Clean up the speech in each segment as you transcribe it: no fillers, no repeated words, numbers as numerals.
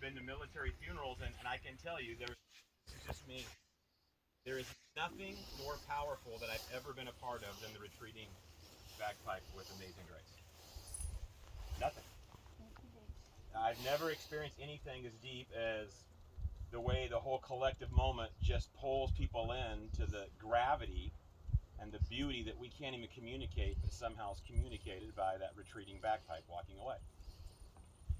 been to military funerals, and I can tell you, this is just me. There is nothing more powerful that I've ever been a part of than the retreating bagpipe with Amazing Grace. Nothing. I've never experienced anything as deep as the way the whole collective moment just pulls people into the gravity and the beauty that we can't even communicate, but somehow is communicated by that retreating bagpipe walking away.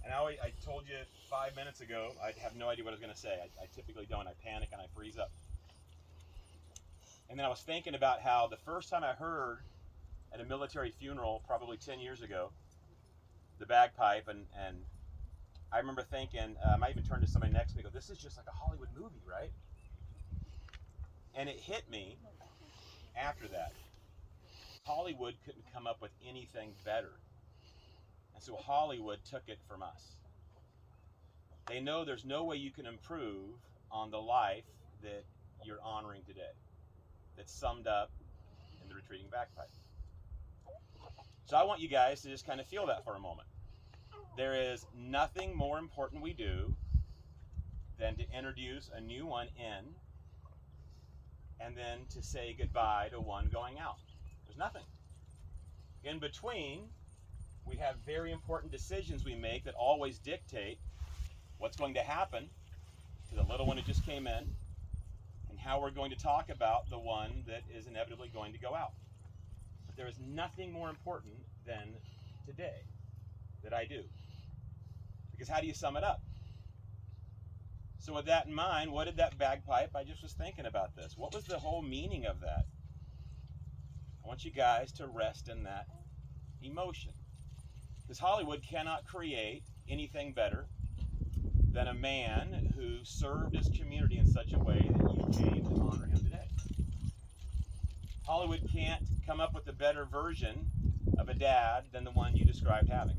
And I told you 5 minutes ago, I have no idea what I was going to say. I typically don't. I panic and I freeze up. And then I was thinking about how the first time I heard at a military funeral, probably 10 years ago, the bagpipe, and I remember thinking, I might even turn to somebody next to me and go, this is just like a Hollywood movie, right? And it hit me after that. Hollywood couldn't come up with anything better. And so Hollywood took it from us. They know there's no way you can improve on the life that you're honoring today. That's summed up in the retreating bagpipe. So I want you guys to just kind of feel that for a moment. There is nothing more important we do than to introduce a new one in and then to say goodbye to one going out. There's nothing. In between, we have very important decisions we make that always dictate what's going to happen to the little one who just came in and how we're going to talk about the one that is inevitably going to go out. But there is nothing more important than today that I do. Because how do you sum it up? So with that in mind, what did that bagpipe, I just was thinking about this. What was the whole meaning of that? I want you guys to rest in that emotion. Because Hollywood cannot create anything better than a man who served his community in such a way that you came to honor him today. Hollywood can't come up with a better version of a dad than the one you described having.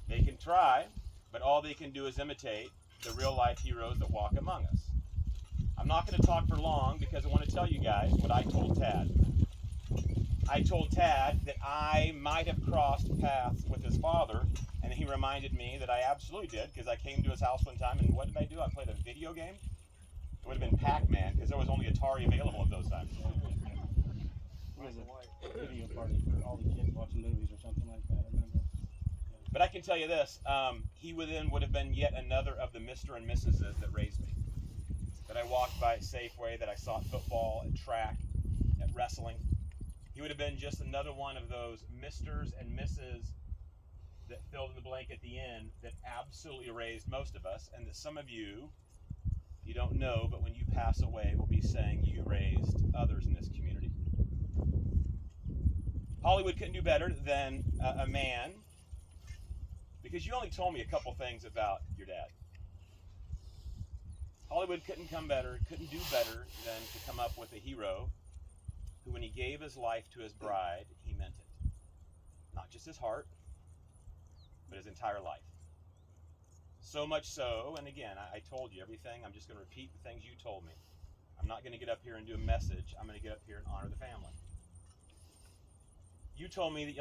They can try, but all they can do is imitate the real life heroes that walk among us. I'm not going to talk for long because I want to tell you guys what I told Tad. I told Tad that I might have crossed paths with his father, and he reminded me that I absolutely did, because I came to his house one time, and what did I do? I played a video game. It would have been Pac-Man, because there was only Atari available at those times. It was a video party for all the kids watching movies or something like that, I remember. But I can tell you this, he would have been yet another of the Mr. and Mrs. that raised me. That I walked by at Safeway, that I saw at football, at track, at wrestling. He would have been just another one of those Misters and Mrs. that filled in the blank at the end that absolutely raised most of us, and that some of you don't know, but when you pass away, will be saying you raised others in this community. Hollywood couldn't do better than a man, because you only told me a couple things about your dad. Hollywood couldn't do better than to come up with a hero who, when he gave his life to his bride, he meant it. Not just his heart, but his entire life. So much so, and again, I told you everything. I'm just going to repeat the things you told me. I'm not going to get up here and do a message. I'm going to get up here and honor the family. You told me that you